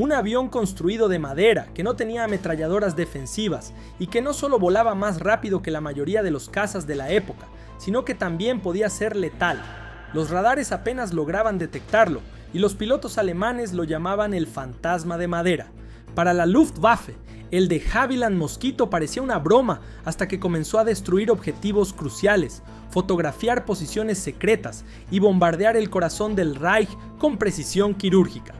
Un avión construido de madera, que no tenía ametralladoras defensivas y que no solo volaba más rápido que la mayoría de los cazas de la época, sino que también podía ser letal. Los radares apenas lograban detectarlo y los pilotos alemanes lo llamaban el fantasma de madera. Para la Luftwaffe, el de Havilland Mosquito parecía una broma hasta que comenzó a destruir objetivos cruciales, fotografiar posiciones secretas y bombardear el corazón del Reich con precisión quirúrgica.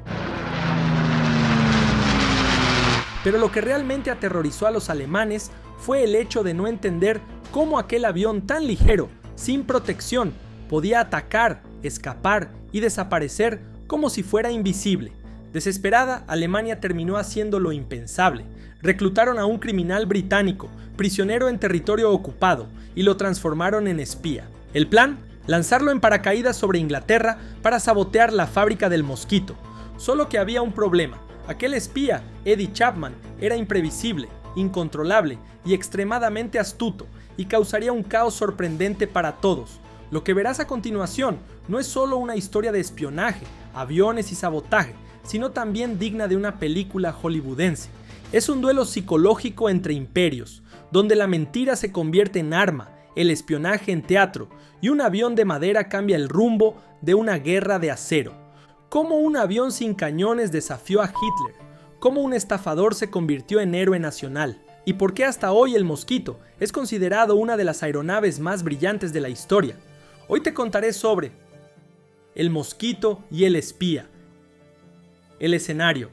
Pero lo que realmente aterrorizó a los alemanes fue el hecho de no entender cómo aquel avión tan ligero, sin protección, podía atacar, escapar y desaparecer como si fuera invisible. Desesperada, Alemania terminó haciendo lo impensable. Reclutaron a un criminal británico, prisionero en territorio ocupado, y lo transformaron en espía. El plan: lanzarlo en paracaídas sobre Inglaterra para sabotear la fábrica del Mosquito. Solo que había un problema. Aquel espía, Eddie Chapman, era imprevisible, incontrolable y extremadamente astuto, y causaría un caos sorprendente para todos. Lo que verás a continuación no es solo una historia de espionaje, aviones y sabotaje, sino también digna de una película hollywoodense. Es un duelo psicológico entre imperios, donde la mentira se convierte en arma, el espionaje en teatro, y un avión de madera cambia el rumbo de una guerra de acero. Cómo un avión sin cañones desafió a Hitler, cómo un estafador se convirtió en héroe nacional, y por qué hasta hoy el Mosquito es considerado una de las aeronaves más brillantes de la historia. Hoy te contaré sobre el Mosquito y el espía. El escenario: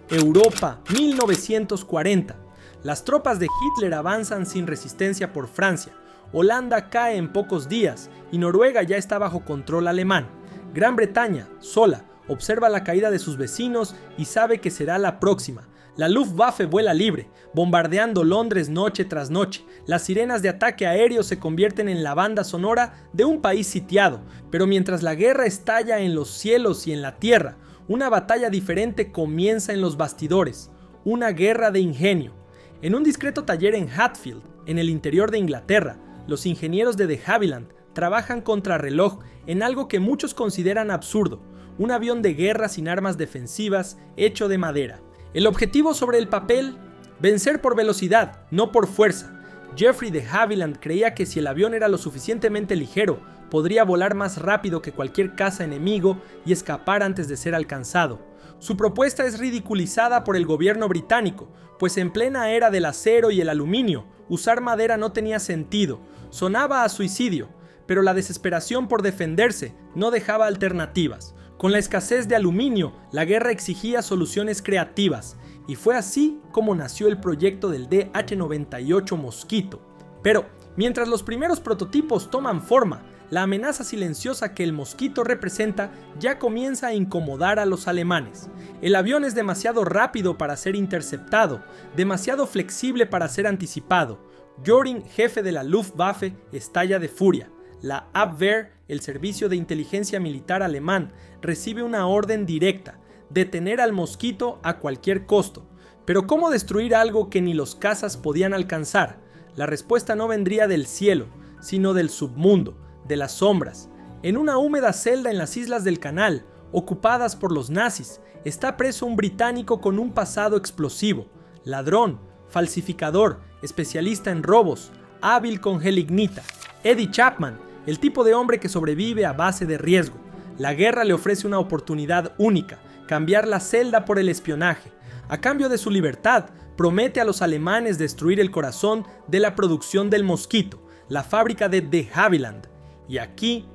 Europa, 1940. Las tropas de Hitler avanzan sin resistencia por Francia. Holanda cae en pocos días y Noruega ya está bajo control alemán. Gran Bretaña, sola, observa la caída de sus vecinos y sabe que será la próxima. La Luftwaffe vuela libre, bombardeando Londres noche tras noche. Las sirenas de ataque aéreo se convierten en la banda sonora de un país sitiado. Pero mientras la guerra estalla en los cielos y en la tierra, una batalla diferente comienza en los bastidores. Una guerra de ingenio. En un discreto taller en Hatfield, en el interior de Inglaterra, los ingenieros de Havilland trabajan contrarreloj en algo que muchos consideran absurdo: un avión de guerra sin armas defensivas hecho de madera. El objetivo sobre el papel: vencer por velocidad, no por fuerza. Geoffrey de Havilland creía que si el avión era lo suficientemente ligero, podría volar más rápido que cualquier caza enemigo y escapar antes de ser alcanzado. Su propuesta es ridiculizada por el gobierno británico, pues en plena era del acero y el aluminio, usar madera no tenía sentido, sonaba a suicidio, pero la desesperación por defenderse no dejaba alternativas. Con la escasez de aluminio, la guerra exigía soluciones creativas, y fue así como nació el proyecto del DH-98 Mosquito. Pero, mientras los primeros prototipos toman forma, la amenaza silenciosa que el Mosquito representa ya comienza a incomodar a los alemanes. El avión es demasiado rápido para ser interceptado, demasiado flexible para ser anticipado. Göring, jefe de la Luftwaffe, estalla de furia. La Abwehr, el servicio de inteligencia militar alemán, recibe una orden directa: detener al Mosquito a cualquier costo. Pero ¿cómo destruir algo que ni los cazas podían alcanzar? La respuesta no vendría del cielo, sino del submundo, de las sombras. En una húmeda celda en las islas del Canal, ocupadas por los nazis, está preso un británico con un pasado explosivo, ladrón, falsificador, especialista en robos, hábil con gelignita. Eddie Chapman, el tipo de hombre que sobrevive a base de riesgo. La guerra le ofrece una oportunidad única: cambiar la celda por el espionaje. A cambio de su libertad, promete a los alemanes destruir el corazón de la producción del Mosquito, la fábrica de Havilland. Y aquí,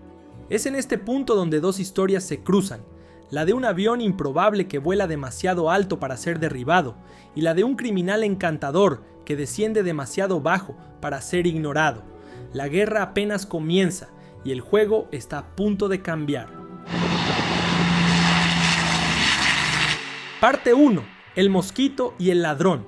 es en este punto donde dos historias se cruzan: la de un avión improbable que vuela demasiado alto para ser derribado, y la de un criminal encantador que desciende demasiado bajo para ser ignorado. La guerra apenas comienza y el juego está a punto de cambiar. Parte 1. El Mosquito y el ladrón.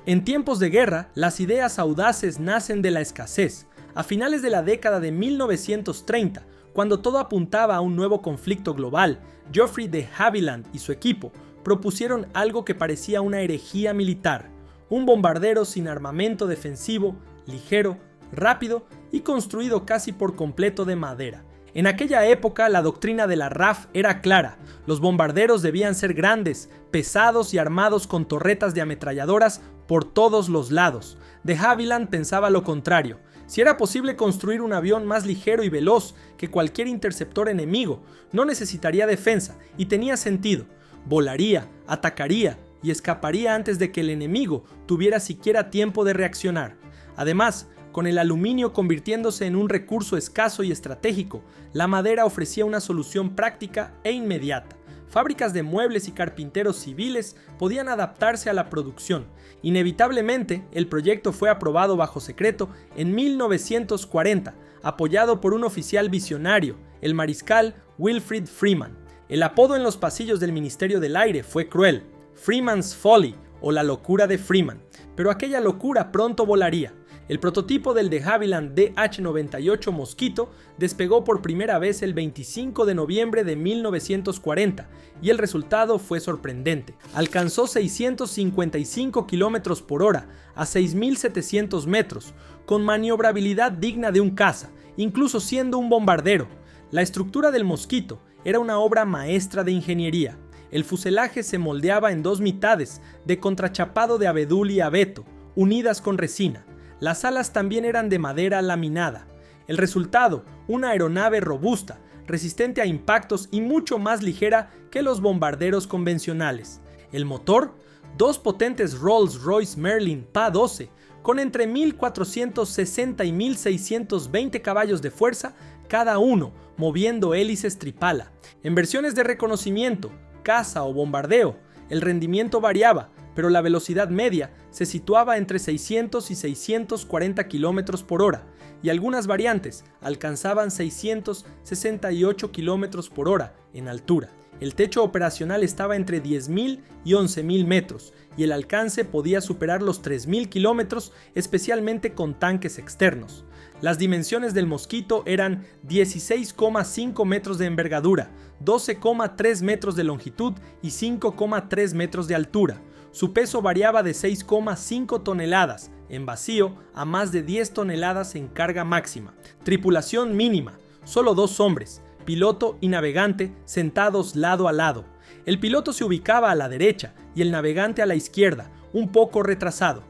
En tiempos de guerra, las ideas audaces nacen de la escasez. A finales de la década de 1930, cuando todo apuntaba a un nuevo conflicto global, Geoffrey de Havilland y su equipo propusieron algo que parecía una herejía militar: un bombardero sin armamento defensivo, ligero, rápido y construido casi por completo de madera. En aquella época la doctrina de la RAF era clara: los bombarderos debían ser grandes, pesados y armados con torretas de ametralladoras por todos los lados. De Havilland pensaba lo contrario: si era posible construir un avión más ligero y veloz que cualquier interceptor enemigo, no necesitaría defensa, y tenía sentido. Volaría, atacaría y escaparía antes de que el enemigo tuviera siquiera tiempo de reaccionar. Además, con el aluminio convirtiéndose en un recurso escaso y estratégico, la madera ofrecía una solución práctica e inmediata. Fábricas de muebles y carpinteros civiles podían adaptarse a la producción. Inevitablemente, el proyecto fue aprobado bajo secreto en 1940, apoyado por un oficial visionario, el mariscal Wilfrid Freeman. El apodo en los pasillos del Ministerio del Aire fue cruel: Freeman's Folly, o la locura de Freeman. Pero aquella locura pronto volaría. El prototipo del de Havilland DH-98 Mosquito despegó por primera vez el 25 de noviembre de 1940 y el resultado fue sorprendente. Alcanzó 655 km por hora a 6.700 metros, con maniobrabilidad digna de un caza, incluso siendo un bombardero. La estructura del Mosquito era una obra maestra de ingeniería. El fuselaje se moldeaba en dos mitades de contrachapado de abedul y abeto, unidas con resina. Las alas también eran de madera laminada. El resultado: una aeronave robusta, resistente a impactos y mucho más ligera que los bombarderos convencionales. El motor: dos potentes Rolls-Royce Merlin PA-12, con entre 1.460 y 1.620 caballos de fuerza cada uno, moviendo hélices tripala. En versiones de reconocimiento, caza o bombardeo, el rendimiento variaba, pero la velocidad media se situaba entre 600 y 640 km por hora, y algunas variantes alcanzaban 668 km por hora en altura. El techo operacional estaba entre 10.000 y 11.000 metros, y el alcance podía superar los 3.000 kilómetros, especialmente con tanques externos. Las dimensiones del Mosquito eran 16,5 metros de envergadura, 12,3 metros de longitud y 5,3 metros de altura. Su peso variaba de 6,5 toneladas en vacío a más de 10 toneladas en carga máxima. Tripulación mínima: solo 2 hombres, piloto y navegante, sentados lado a lado. El piloto se ubicaba a la derecha y el navegante a la izquierda, un poco retrasado.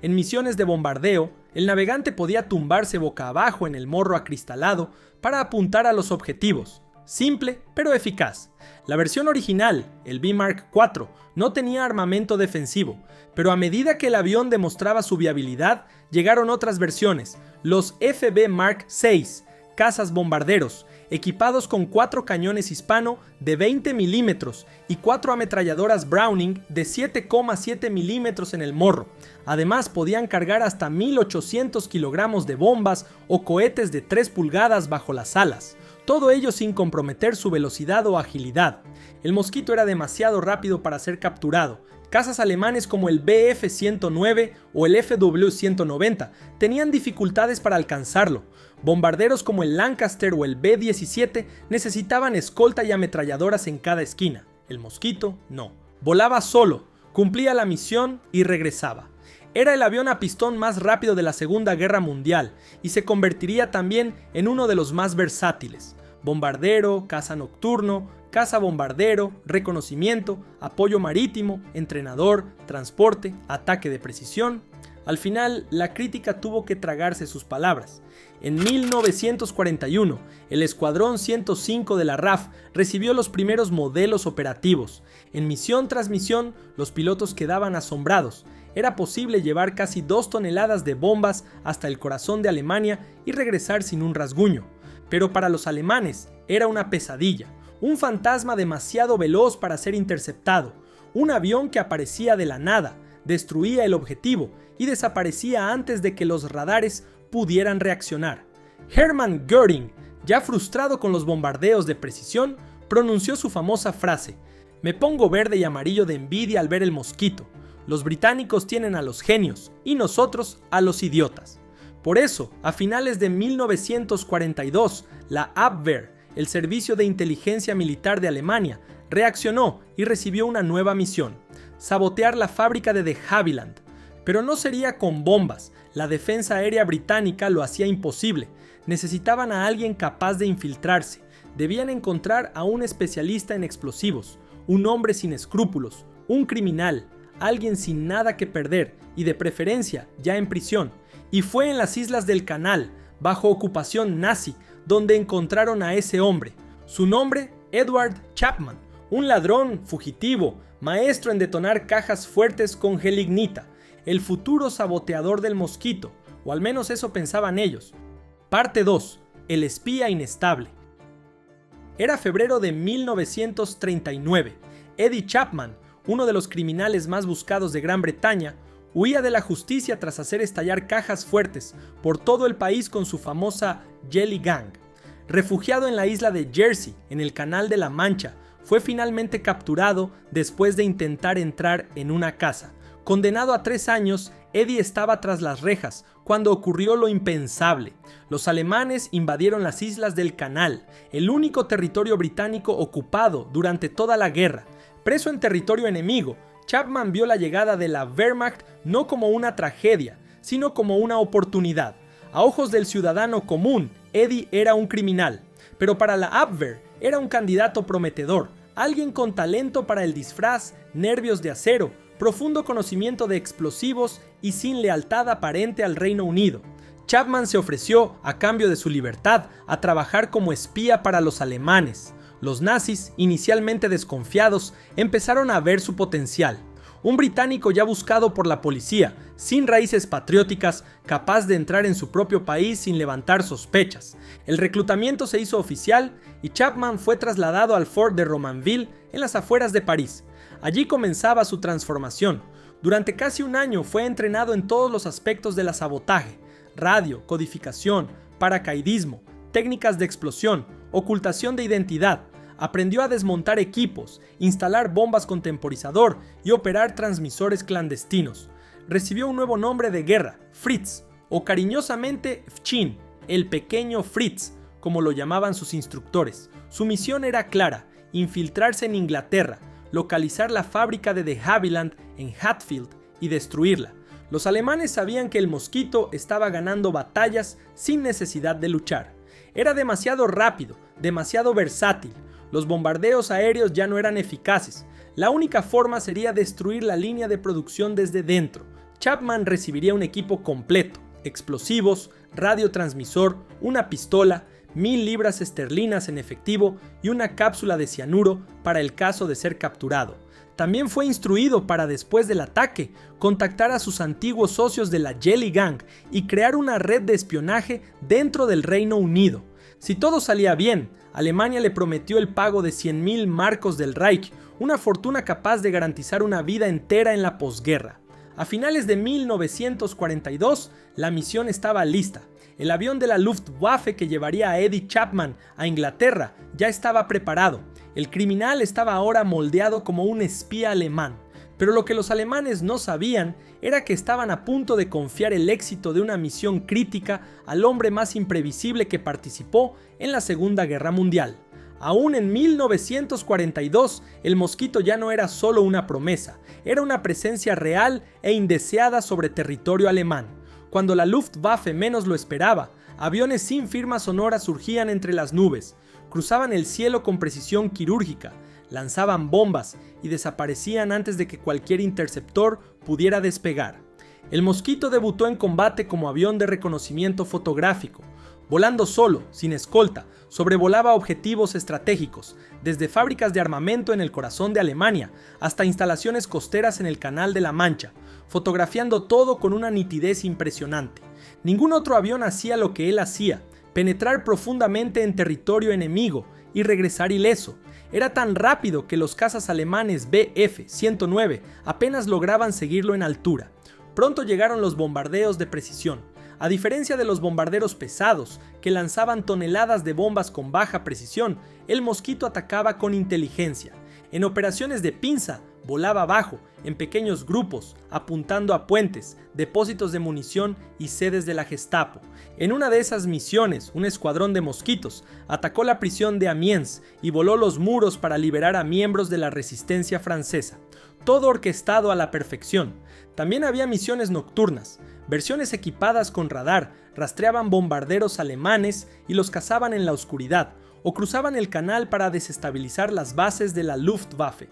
En misiones de bombardeo, el navegante podía tumbarse boca abajo en el morro acristalado para apuntar a los objetivos. Simple, pero eficaz. La versión original, el B Mark IV, no tenía armamento defensivo, pero a medida que el avión demostraba su viabilidad, llegaron otras versiones, los FB Mark VI, cazas bombarderos, equipados con 4 cañones Hispano de 20 milímetros y 4 ametralladoras Browning de 7,7 milímetros en el morro. Además, podían cargar hasta 1.800 kilogramos de bombas o cohetes de 3 pulgadas bajo las alas. Todo ello sin comprometer su velocidad o agilidad. El Mosquito era demasiado rápido para ser capturado. Cazas alemanes como el Bf-109 o el FW-190 tenían dificultades para alcanzarlo. Bombarderos como el Lancaster o el B-17 necesitaban escolta y ametralladoras en cada esquina. El Mosquito no. Volaba solo, cumplía la misión y regresaba. Era el avión a pistón más rápido de la Segunda Guerra Mundial y se convertiría también en uno de los más versátiles. Bombardero, caza nocturno, caza bombardero, reconocimiento, apoyo marítimo, entrenador, transporte, ataque de precisión. Al final, la crítica tuvo que tragarse sus palabras. En 1941, el Escuadrón 105 de la RAF recibió los primeros modelos operativos. En misión tras misión, los pilotos quedaban asombrados. Era posible llevar casi 2 toneladas de bombas hasta el corazón de Alemania y regresar sin un rasguño. Pero para los alemanes era una pesadilla, un fantasma demasiado veloz para ser interceptado, un avión que aparecía de la nada, destruía el objetivo y desaparecía antes de que los radares pudieran reaccionar. Hermann Göring, ya frustrado con los bombardeos de precisión, pronunció su famosa frase: "Me pongo verde y amarillo de envidia al ver el Mosquito. Los británicos tienen a los genios y nosotros a los idiotas". Por eso, a finales de 1942, la Abwehr, el servicio de inteligencia militar de Alemania, reaccionó y recibió una nueva misión: sabotear la fábrica de Havilland. Pero no sería con bombas, la defensa aérea británica lo hacía imposible. Necesitaban a alguien capaz de infiltrarse. Debían encontrar a un especialista en explosivos, un hombre sin escrúpulos, un criminal, alguien sin nada que perder y de preferencia ya en prisión. Y fue en las Islas del Canal, bajo ocupación nazi, donde encontraron a ese hombre. Su nombre, Edward Chapman, un ladrón fugitivo, maestro en detonar cajas fuertes con gelignita, el futuro saboteador del Mosquito, o al menos eso pensaban ellos. Parte 2. El espía inestable. Era febrero de 1939. Eddie Chapman, uno de los criminales más buscados de Gran Bretaña, huía de la justicia tras hacer estallar cajas fuertes por todo el país con su famosa Jelly Gang. Refugiado en la isla de Jersey, en el Canal de la Mancha, fue finalmente capturado después de intentar entrar en una casa. Condenado a 3 años, Eddie estaba tras las rejas cuando ocurrió lo impensable. Los alemanes invadieron las Islas del Canal, el único territorio británico ocupado durante toda la guerra. Preso en territorio enemigo, Chapman vio la llegada de la Wehrmacht no como una tragedia, sino como una oportunidad. A ojos del ciudadano común, Eddie era un criminal, pero para la Abwehr era un candidato prometedor, alguien con talento para el disfraz, nervios de acero, profundo conocimiento de explosivos y sin lealtad aparente al Reino Unido. Chapman se ofreció, a cambio de su libertad, a trabajar como espía para los alemanes. Los nazis, inicialmente desconfiados, empezaron a ver su potencial. Un británico ya buscado por la policía, sin raíces patrióticas, capaz de entrar en su propio país sin levantar sospechas. El reclutamiento se hizo oficial y Chapman fue trasladado al Fort de Romainville, en las afueras de París. Allí comenzaba su transformación. Durante casi un año fue entrenado en todos los aspectos de la sabotaje: radio, codificación, paracaidismo, técnicas de explosión, ocultación de identidad. Aprendió a desmontar equipos, instalar bombas con temporizador y operar transmisores clandestinos. Recibió un nuevo nombre de guerra, Fritz, o cariñosamente Fchin, el pequeño Fritz, como lo llamaban sus instructores. Su misión era clara: infiltrarse en Inglaterra, localizar la fábrica de de Havilland en Hatfield y destruirla. Los alemanes sabían que el Mosquito estaba ganando batallas sin necesidad de luchar. Era demasiado rápido, demasiado versátil. Los bombardeos aéreos ya no eran eficaces. La única forma sería destruir la línea de producción desde dentro. Chapman recibiría un equipo completo: explosivos, radiotransmisor, una pistola, 1000 libras esterlinas en efectivo y una cápsula de cianuro para el caso de ser capturado. También fue instruido para, después del ataque, contactar a sus antiguos socios de la Jelly Gang y crear una red de espionaje dentro del Reino Unido. Si todo salía bien, Alemania le prometió el pago de 100.000 marcos del Reich, una fortuna capaz de garantizar una vida entera en la posguerra. A finales de 1942, la misión estaba lista. El avión de la Luftwaffe que llevaría a Eddie Chapman a Inglaterra ya estaba preparado. El criminal estaba ahora moldeado como un espía alemán. Pero lo que los alemanes no sabían era que estaban a punto de confiar el éxito de una misión crítica al hombre más imprevisible que participó en la Segunda Guerra Mundial. Aún en 1942, el Mosquito ya no era solo una promesa, era una presencia real e indeseada sobre territorio alemán. Cuando la Luftwaffe menos lo esperaba, aviones sin firma sonora surgían entre las nubes, cruzaban el cielo con precisión quirúrgica, lanzaban bombas y desaparecían antes de que cualquier interceptor pudiera despegar. El Mosquito debutó en combate como avión de reconocimiento fotográfico. Volando solo, sin escolta, sobrevolaba objetivos estratégicos, desde fábricas de armamento en el corazón de Alemania hasta instalaciones costeras en el Canal de la Mancha, fotografiando todo con una nitidez impresionante. Ningún otro avión hacía lo que él hacía: penetrar profundamente en territorio enemigo y regresar ileso. Era tan rápido que los cazas alemanes Bf-109 apenas lograban seguirlo en altura. Pronto llegaron los bombardeos de precisión. A diferencia de los bombarderos pesados, que lanzaban toneladas de bombas con baja precisión, el Mosquito atacaba con inteligencia. En operaciones de pinza, volaba bajo, en pequeños grupos, apuntando a puentes, depósitos de munición y sedes de la Gestapo. En una de esas misiones, un escuadrón de mosquitos atacó la prisión de Amiens y voló los muros para liberar a miembros de la resistencia francesa. Todo orquestado a la perfección. También había misiones nocturnas. Versiones equipadas con radar rastreaban bombarderos alemanes y los cazaban en la oscuridad, o cruzaban el canal para desestabilizar las bases de la Luftwaffe.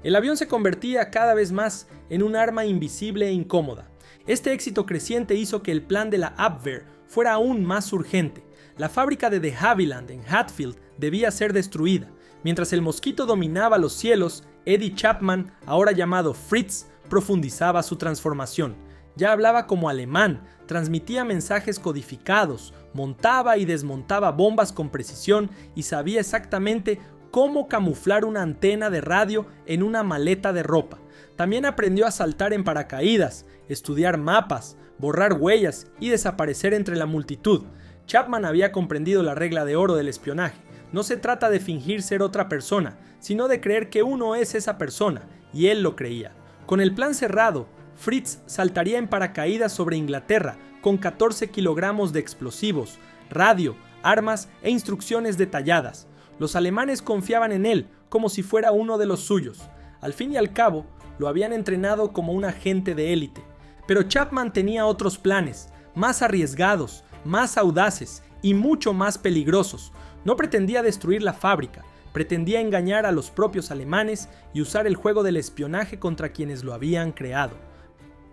El avión se convertía cada vez más en un arma invisible e incómoda. Este éxito creciente hizo que el plan de la Abwehr fuera aún más urgente. La fábrica de de Havilland en Hatfield debía ser destruida. Mientras el Mosquito dominaba los cielos, Eddie Chapman, ahora llamado Fritz, profundizaba su transformación. Ya hablaba como alemán, transmitía mensajes codificados, montaba y desmontaba bombas con precisión y sabía exactamente cómo camuflar una antena de radio en una maleta de ropa. También aprendió a saltar en paracaídas, estudiar mapas, borrar huellas y desaparecer entre la multitud. Chapman había comprendido la regla de oro del espionaje. No se trata de fingir ser otra persona, sino de creer que uno es esa persona, y él lo creía. Con el plan cerrado, Fritz saltaría en paracaídas sobre Inglaterra con 14 kilogramos de explosivos, radio, armas e instrucciones detalladas. Los alemanes confiaban en él como si fuera uno de los suyos. Al fin y al cabo, lo habían entrenado como un agente de élite. Pero Chapman tenía otros planes, más arriesgados, más audaces y mucho más peligrosos. No pretendía destruir la fábrica, pretendía engañar a los propios alemanes y usar el juego del espionaje contra quienes lo habían creado.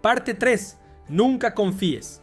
Parte 3. Nunca confíes.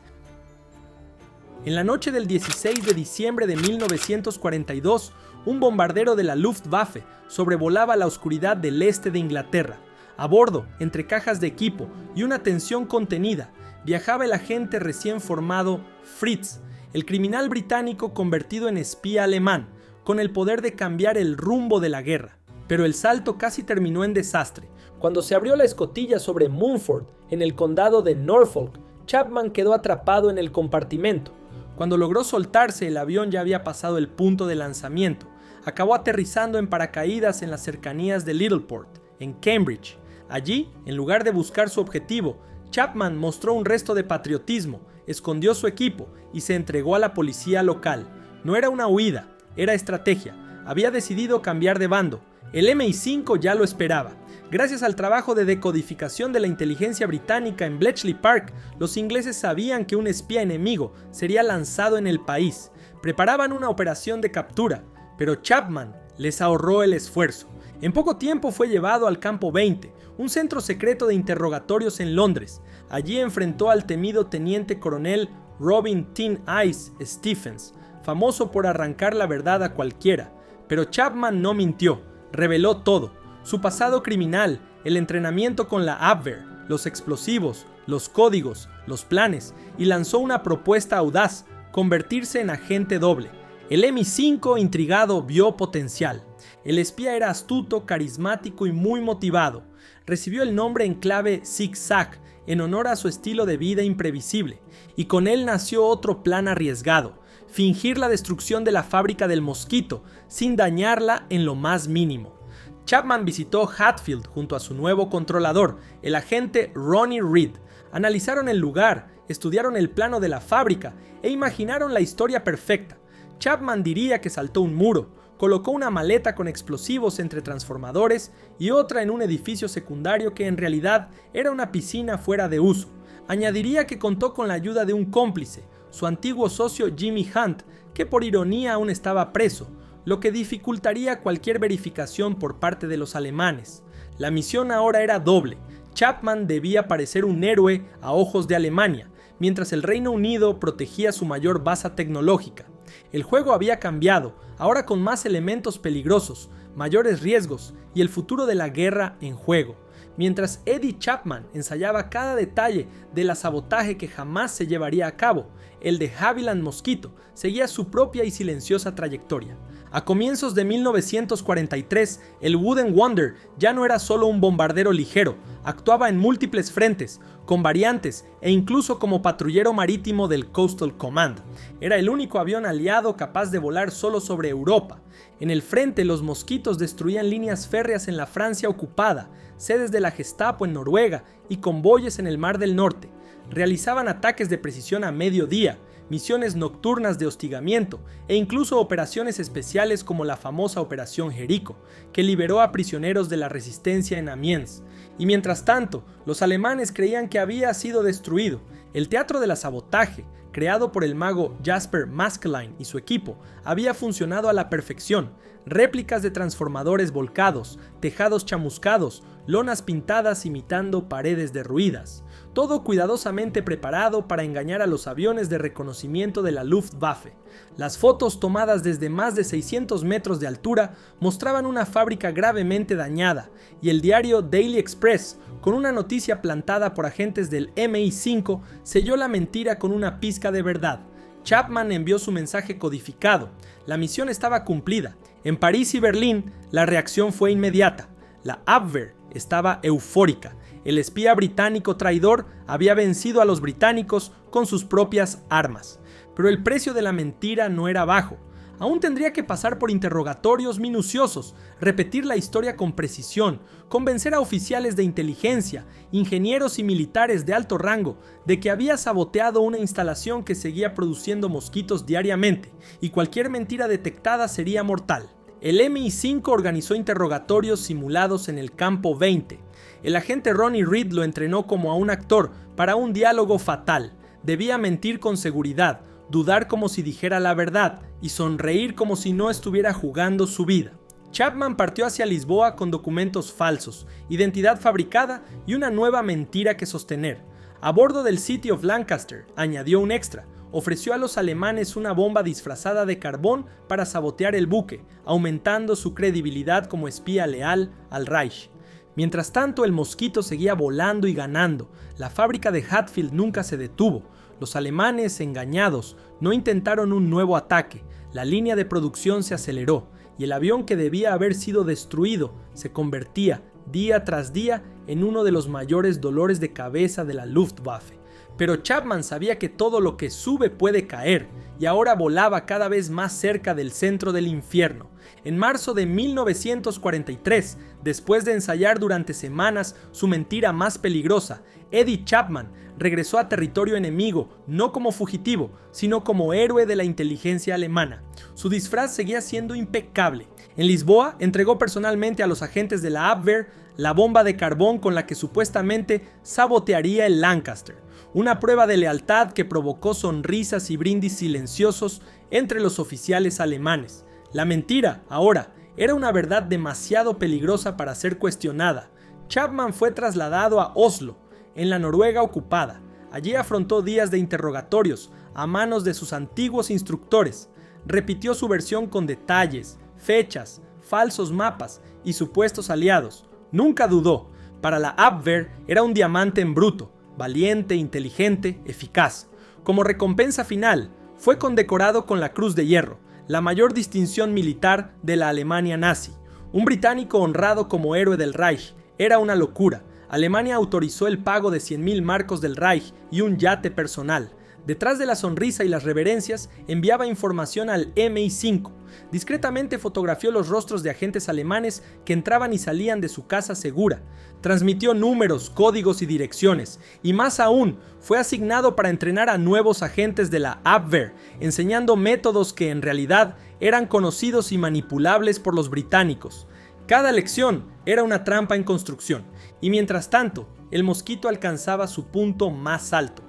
En la noche del 16 de diciembre de 1942, un bombardero de la Luftwaffe sobrevolaba la oscuridad del este de Inglaterra. A bordo, entre cajas de equipo y una tensión contenida, viajaba el agente recién formado Fritz, el criminal británico convertido en espía alemán, con el poder de cambiar el rumbo de la guerra. Pero el salto casi terminó en desastre. Cuando se abrió la escotilla sobre Munford, en el condado de Norfolk, Chapman quedó atrapado en el compartimento. Cuando logró soltarse, el avión ya había pasado el punto de lanzamiento. Acabó aterrizando en paracaídas en las cercanías de Littleport, en Cambridge. Allí, en lugar de buscar su objetivo, Chapman mostró un resto de patriotismo, escondió su equipo y se entregó a la policía local. No era una huida, era estrategia. Había decidido cambiar de bando. El MI5 ya lo esperaba. Gracias al trabajo de decodificación de la inteligencia británica en Bletchley Park, los ingleses sabían que un espía enemigo sería lanzado en el país. Preparaban una operación de captura, pero Chapman les ahorró el esfuerzo. En poco tiempo fue llevado al Campo 20, un centro secreto de interrogatorios en Londres. Allí enfrentó al temido teniente coronel Robin Tin Eyes Stephens, famoso por arrancar la verdad a cualquiera. Pero Chapman no mintió, reveló todo: su pasado criminal, el entrenamiento con la Abwehr, los explosivos, los códigos, los planes, y lanzó una propuesta audaz: convertirse en agente doble. El MI5, intrigado, vio potencial. El espía era astuto, carismático y muy motivado. Recibió el nombre en clave Zig-Zag en honor a su estilo de vida imprevisible, y con él nació otro plan arriesgado: fingir la destrucción de la fábrica del Mosquito sin dañarla en lo más mínimo. Chapman visitó Hatfield junto a su nuevo controlador, el agente Ronnie Reed. Analizaron el lugar, estudiaron el plano de la fábrica e imaginaron la historia perfecta. Chapman diría que saltó un muro, colocó una maleta con explosivos entre transformadores y otra en un edificio secundario que en realidad era una piscina fuera de uso. Añadiría que contó con la ayuda de un cómplice, su antiguo socio Jimmy Hunt, que por ironía aún estaba preso, lo que dificultaría cualquier verificación por parte de los alemanes. La misión ahora era doble. Chapman debía parecer un héroe a ojos de Alemania, mientras el Reino Unido protegía su mayor base tecnológica. El juego había cambiado, ahora con más elementos peligrosos, mayores riesgos y el futuro de la guerra en juego. Mientras Eddie Chapman ensayaba cada detalle del sabotaje que jamás se llevaría a cabo, el de Havilland Mosquito seguía su propia y silenciosa trayectoria. A comienzos de 1943, el Wooden Wonder ya no era solo un bombardero ligero, actuaba en múltiples frentes, con variantes e incluso como patrullero marítimo del Coastal Command. Era el único avión aliado capaz de volar solo sobre Europa. En el frente, los Mosquitos destruían líneas férreas en la Francia ocupada, sedes de la Gestapo en Noruega y convoyes en el Mar del Norte. Realizaban ataques de precisión a mediodía, misiones nocturnas de hostigamiento e incluso operaciones especiales como la famosa Operación Jericho, que liberó a prisioneros de la resistencia en Amiens. Y mientras tanto, los alemanes creían que había sido destruido. El teatro de la sabotaje, creado por el mago Jasper Maskelyne y su equipo, había funcionado a la perfección. Réplicas de transformadores volcados, tejados chamuscados, lonas pintadas imitando paredes derruidas. Todo cuidadosamente preparado para engañar a los aviones de reconocimiento de la Luftwaffe. Las fotos tomadas desde más de 600 metros de altura mostraban una fábrica gravemente dañada, y el diario Daily Express, con una noticia plantada por agentes del MI5, selló la mentira con una pizca de verdad. Chapman envió su mensaje codificado. La misión estaba cumplida. En París y Berlín, la reacción fue inmediata. La Abwehr estaba eufórica. El espía británico traidor había vencido a los británicos con sus propias armas. Pero el precio de la mentira no era bajo. Aún tendría que pasar por interrogatorios minuciosos, repetir la historia con precisión, convencer a oficiales de inteligencia, ingenieros y militares de alto rango de que había saboteado una instalación que seguía produciendo mosquitos diariamente, y cualquier mentira detectada sería mortal. El MI5 organizó interrogatorios simulados en el campo 20. El agente Ronnie Reed lo entrenó como a un actor para un diálogo fatal. Debía mentir con seguridad, dudar como si dijera la verdad y sonreír como si no estuviera jugando su vida. Chapman partió hacia Lisboa con documentos falsos, identidad fabricada y una nueva mentira que sostener. A bordo del City of Lancaster, añadió un extra. Ofreció a los alemanes una bomba disfrazada de carbón para sabotear el buque, aumentando su credibilidad como espía leal al Reich. Mientras tanto, el mosquito seguía volando y ganando. La fábrica de Hatfield nunca se detuvo. Los alemanes, engañados, no intentaron un nuevo ataque. La línea de producción se aceleró, y el avión que debía haber sido destruido se convertía, día tras día, en uno de los mayores dolores de cabeza de la Luftwaffe. Pero Chapman sabía que todo lo que sube puede caer, y ahora volaba cada vez más cerca del centro del infierno. En marzo de 1943, después de ensayar durante semanas su mentira más peligrosa, Eddie Chapman regresó a territorio enemigo, no como fugitivo, sino como héroe de la inteligencia alemana. Su disfraz seguía siendo impecable. En Lisboa, entregó personalmente a los agentes de la Abwehr la bomba de carbón con la que supuestamente sabotearía el Lancaster. Una prueba de lealtad que provocó sonrisas y brindis silenciosos entre los oficiales alemanes. La mentira, ahora, era una verdad demasiado peligrosa para ser cuestionada. Chapman fue trasladado a Oslo, en la Noruega ocupada. Allí afrontó días de interrogatorios a manos de sus antiguos instructores. Repitió su versión con detalles, fechas, falsos mapas y supuestos aliados. Nunca dudó. Para la Abwehr era un diamante en bruto, valiente, inteligente, eficaz. Como recompensa final, fue condecorado con la Cruz de Hierro, la mayor distinción militar de la Alemania nazi. Un británico honrado como héroe del Reich. Era una locura. Alemania autorizó el pago de 100.000 marcos del Reich y un yate personal. Detrás de la sonrisa y las reverencias, enviaba información al MI5. Discretamente fotografió los rostros de agentes alemanes que entraban y salían de su casa segura. Transmitió números, códigos y direcciones. Y más aún, fue asignado para entrenar a nuevos agentes de la Abwehr, enseñando métodos que en realidad eran conocidos y manipulables por los británicos. Cada lección era una trampa en construcción. Y mientras tanto, el mosquito alcanzaba su punto más alto.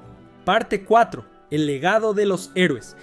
Parte 4. El legado de los héroes.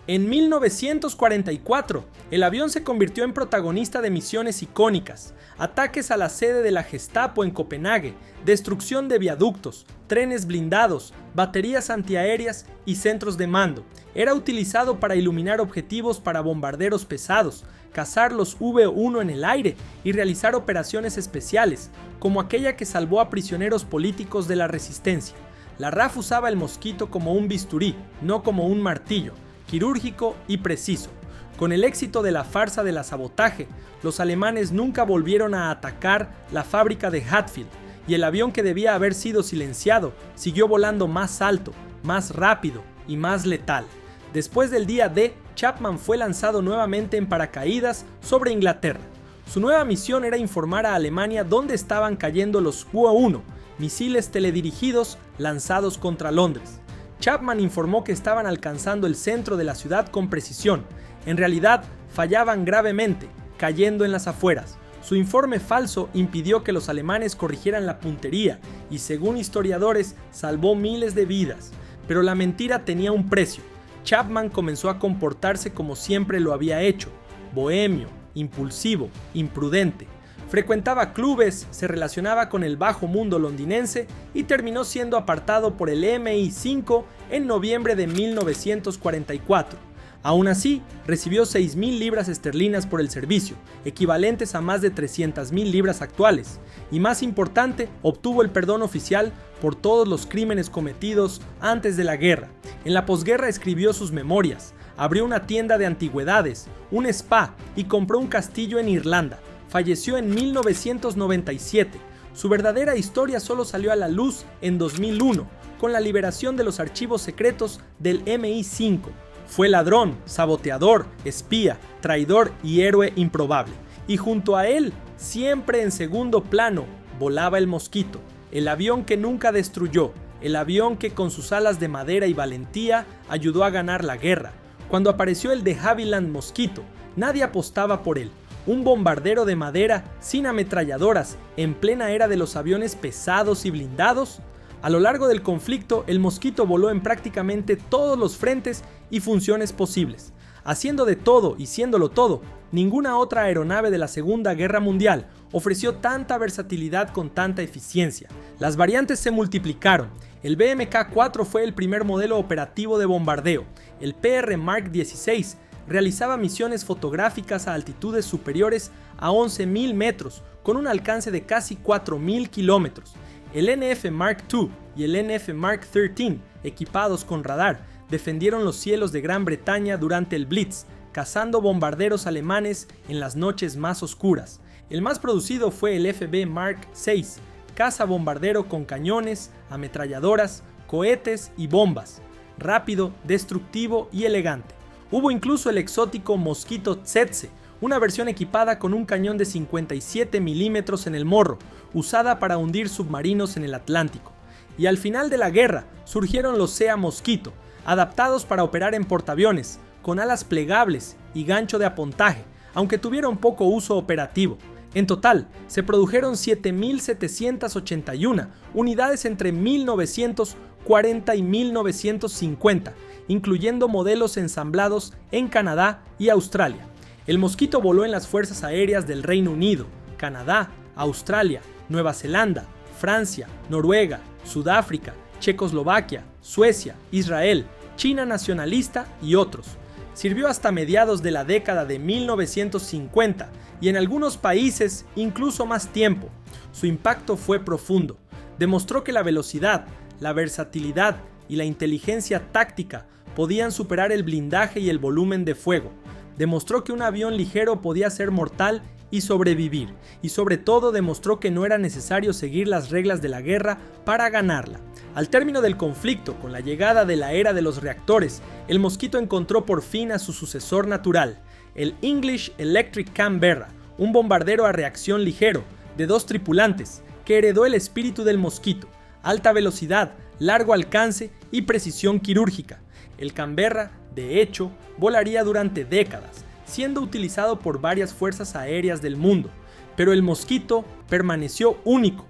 En 1944, el avión se convirtió en protagonista de misiones icónicas, ataques a la sede de la Gestapo en Copenhague, destrucción de viaductos, trenes blindados, baterías antiaéreas y centros de mando. Era utilizado para iluminar objetivos para bombarderos pesados, cazar los V-1 en el aire y realizar operaciones especiales, como aquella que salvó a prisioneros políticos de la resistencia. La RAF usaba el mosquito como un bisturí, no como un martillo, quirúrgico y preciso. Con el éxito de la farsa de la sabotaje, los alemanes nunca volvieron a atacar la fábrica de Hatfield, y el avión que debía haber sido silenciado siguió volando más alto, más rápido y más letal. Después del día D, Chapman fue lanzado nuevamente en paracaídas sobre Inglaterra. Su nueva misión era informar a Alemania dónde estaban cayendo los U-1, misiles teledirigidos lanzados contra Londres. Chapman informó que estaban alcanzando el centro de la ciudad con precisión. En realidad, fallaban gravemente, cayendo en las afueras. Su informe falso impidió que los alemanes corrigieran la puntería y, según historiadores, salvó miles de vidas. Pero la mentira tenía un precio. Chapman comenzó a comportarse como siempre lo había hecho: bohemio, impulsivo, imprudente. Frecuentaba clubes, se relacionaba con el bajo mundo londinense y terminó siendo apartado por el MI5 en noviembre de 1944. Aún así, recibió 6.000 libras esterlinas por el servicio, equivalentes a más de 300.000 libras actuales, y más importante, obtuvo el perdón oficial por todos los crímenes cometidos antes de la guerra. En la posguerra escribió sus memorias, abrió una tienda de antigüedades, un spa y compró un castillo en Irlanda. Falleció en 1997. Su verdadera historia solo salió a la luz en 2001, con la liberación de los archivos secretos del MI5. Fue ladrón, saboteador, espía, traidor y héroe improbable. Y junto a él, siempre en segundo plano, volaba el Mosquito, el avión que nunca destruyó, el avión que con sus alas de madera y valentía ayudó a ganar la guerra. Cuando apareció el de Havilland Mosquito, nadie apostaba por él. Un bombardero de madera sin ametralladoras en plena era de los aviones pesados y blindados. A lo largo del conflicto, el Mosquito voló en prácticamente todos los frentes y funciones posibles. Haciendo de todo y siéndolo todo, ninguna otra aeronave de la Segunda Guerra Mundial ofreció tanta versatilidad con tanta eficiencia. Las variantes se multiplicaron. El BMK-4 fue el primer modelo operativo de bombardeo. El PR Mark XVI realizaba misiones fotográficas a altitudes superiores a 11.000 metros, con un alcance de casi 4.000 kilómetros. El NF Mark II y el NF Mark XIII, equipados con radar, defendieron los cielos de Gran Bretaña durante el Blitz, cazando bombarderos alemanes en las noches más oscuras. El más producido fue el FB Mark VI, caza bombardero con cañones, ametralladoras, cohetes y bombas. Rápido, destructivo y elegante. Hubo incluso el exótico Mosquito Tsetse, una versión equipada con un cañón de 57 milímetros en el morro, usada para hundir submarinos en el Atlántico. Y al final de la guerra surgieron los Sea Mosquito, adaptados para operar en portaaviones, con alas plegables y gancho de apontaje, aunque tuvieron poco uso operativo. En total, se produjeron 7.781 unidades entre 1940 y 1950, incluyendo modelos ensamblados en Canadá y Australia. El Mosquito voló en las fuerzas aéreas del Reino Unido, Canadá, Australia, Nueva Zelanda, Francia, Noruega, Sudáfrica, Checoslovaquia, Suecia, Israel, China nacionalista y otros. Sirvió hasta mediados de la década de 1950 y en algunos países incluso más tiempo. Su impacto fue profundo. Demostró que la velocidad, la versatilidad y la inteligencia táctica podían superar el blindaje y el volumen de fuego. Demostró que un avión ligero podía ser mortal y sobrevivir, y sobre todo demostró que no era necesario seguir las reglas de la guerra para ganarla. Al término del conflicto, con la llegada de la era de los reactores, el Mosquito encontró por fin a su sucesor natural, el English Electric Canberra, un bombardero a reacción ligero, de 2 tripulantes, que heredó el espíritu del Mosquito: alta velocidad, largo alcance y precisión quirúrgica. El Canberra, de hecho, volaría durante décadas, siendo utilizado por varias fuerzas aéreas del mundo, pero el Mosquito permaneció único.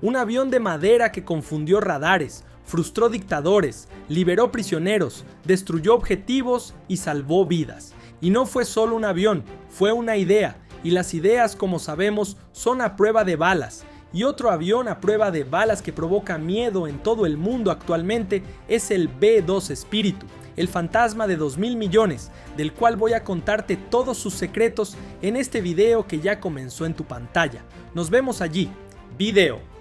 Un avión de madera que confundió radares, frustró dictadores, liberó prisioneros, destruyó objetivos y salvó vidas. Y no fue solo un avión, fue una idea, y las ideas, como sabemos, son a prueba de balas. Y otro avión a prueba de balas que provoca miedo en todo el mundo actualmente es el B-2 Espíritu, el fantasma de 2.000 millones, del cual voy a contarte todos sus secretos en este video que ya comenzó en tu pantalla. Nos vemos allí. Video.